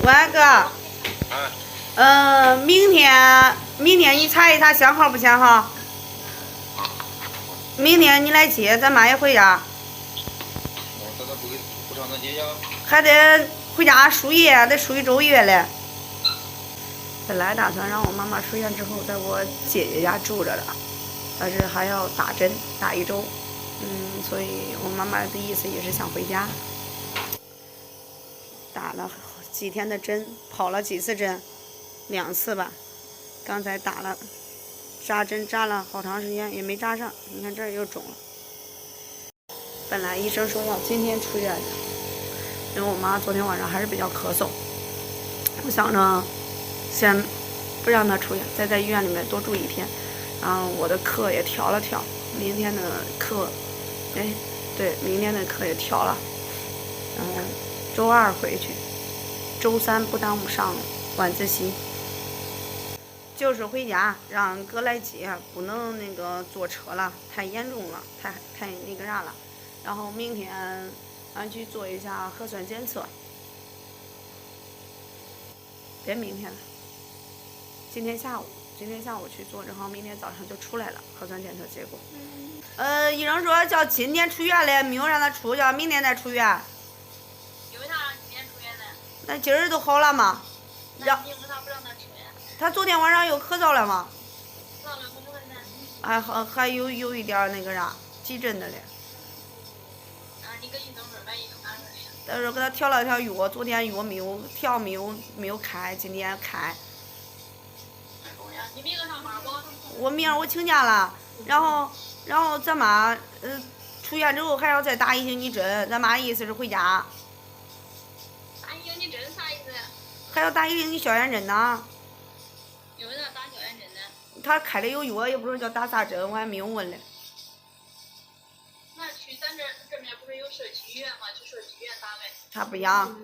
安哥，明天你查一查限号不限号？明天你来接，咱妈也回家。不上能接呀？还得回家输液，得输一周月嘞。本来打算让我妈妈出院之后在我姐姐家住着的，但是还要打针打1周，所以我妈妈的意思也是想回家。打了几天的针，跑了几次针，2次吧。刚才打了，扎针扎了好长时间也没扎上，你看这儿又肿了。本来医生说要今天出院的，因为我妈昨天晚上还是比较咳嗽，我想着先不让她出院，再在医院里面多住1天。然后我的课也调了调，明天的课，对，明天的课也调了。然后周2回去，周3不耽误上晚自习。就是回家让哥来接，不能那个坐车了，太严重了，太那个啥了。然后明天俺去做一下核酸检测，别明天了，今天下午去做，然后明天早上就出来了核酸检测结果。医生说叫今天出院嘞，没有让他出，叫明天再出院。因为啥让今天出院呢？那今儿都好了嘛？那你为啥不让他出院？他昨天晚上又咳嗽了嘛？咋了？不是呢？还有一点那个啥急诊的嘞。你跟医生说，把医生拿出来呀。但是给他调了调药，昨天药没有调，没有开，今天开。你明个上班不？我明儿我请假了，然后咱妈出院之后还要再打1星期针，咱妈意思是回家。打1星期针啥意思？还要打1星期消炎针呢。因为啥打消炎针呢？他开的有药，也不知道叫打啥针，我还没有问嘞。那去咱这面不是有社区医院吗？去社区医院打呗。他不让。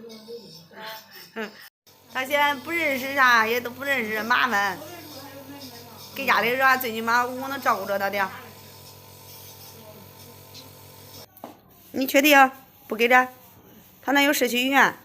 他现在不认识啥，也都不认识，麻烦。给家里人最起码我能照顾着他点。你确定不给这？他那有社区医院。